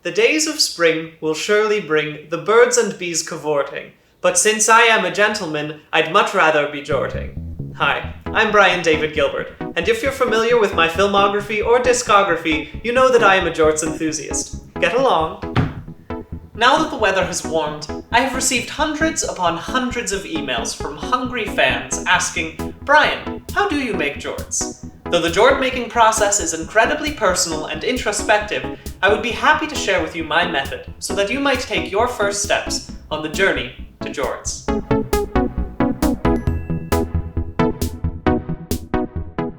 The days of spring will surely bring the birds and bees cavorting, but since I am a gentleman, I'd much rather be jorting. Hi, I'm Brian David Gilbert, and if you're familiar with my filmography or discography, you know that I am a jorts enthusiast. Get along. Now that the weather has warmed, I have received hundreds upon hundreds of emails from hungry fans asking, Brian, how do you make jorts? Though the jort making process is incredibly personal and introspective, I would be happy to share with you my method so that you might take your first steps on the journey to jorts.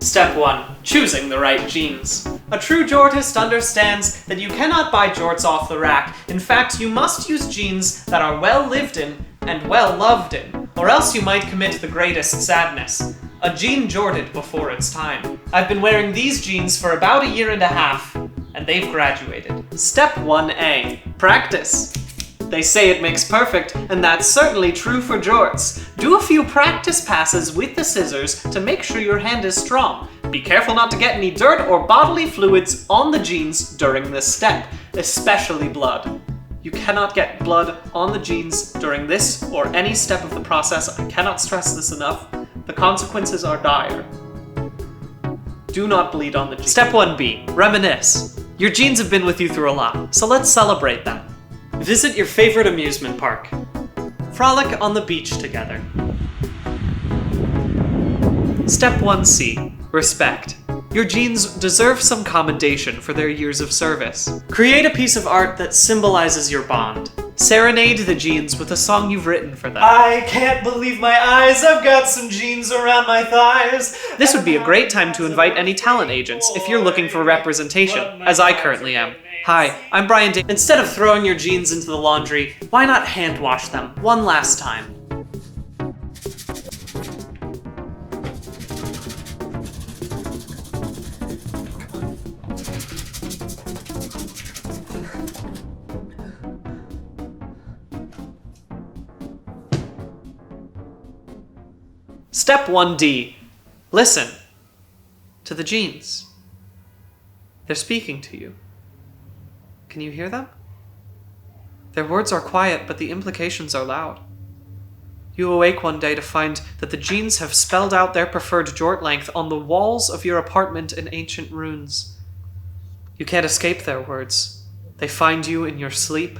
Step 1. Choosing the right jeans. A true jortist understands that you cannot buy jorts off the rack. In fact, you must use jeans that are well lived in and well loved in, or else you might commit the greatest sadness. A jean jorted before its time. I've been wearing these jeans for about a year and a half, and they've graduated. Step 1A. Practice. They say it makes perfect, and that's certainly true for jorts. Do a few practice passes with the scissors to make sure your hand is strong. Be careful not to get any dirt or bodily fluids on the jeans during this step, especially blood. You cannot get blood on the jeans during this or any step of the process. I cannot stress this enough. The consequences are dire. Do not bleed on the jeans. Step 1B. Reminisce. Your jeans have been with you through a lot, so let's celebrate them. Visit your favorite amusement park. Frolic on the beach together. Step 1C. Respect. Your jeans deserve some commendation for their years of service. Create a piece of art that symbolizes your bond. Serenade the jeans with a song you've written for them. I can't believe my eyes, I've got some jeans around my thighs. This would be a great time to invite any talent agents if you're looking for representation, as I currently am. Hi, I'm Brian David. Instead of throwing your jeans into the laundry, why not hand wash them one last time? Step 1D. Listen to the jeans. They're speaking to you. Can you hear them? Their words are quiet, but the implications are loud. You awake one day to find that the jeans have spelled out their preferred jort length on the walls of your apartment in ancient runes. You can't escape their words. They find you in your sleep.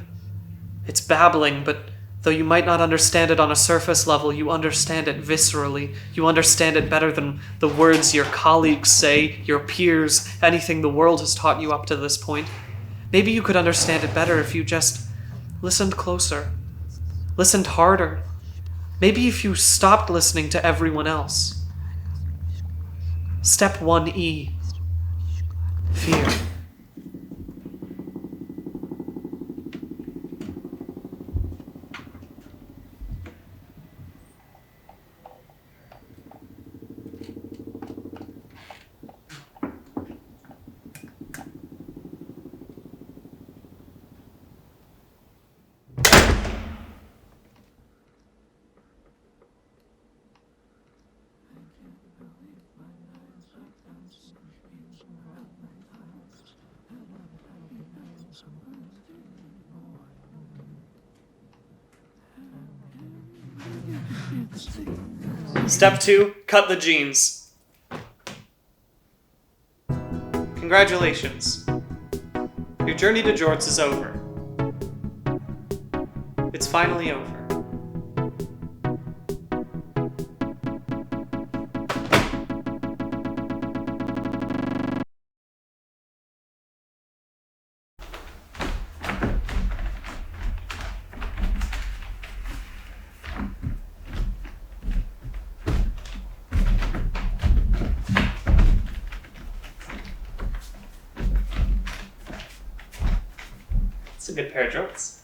It's babbling, but though you might not understand it on a surface level, you understand it viscerally. You understand it better than the words your colleagues say, your peers, anything the world has taught you up to this point. Maybe you could understand it better if you just listened closer, listened harder. Maybe if you stopped listening to everyone else. Step 1E. Fear. Step 2, cut the jeans. Congratulations. Your journey to jorts is over. It's finally over. It's a good pair of jorts.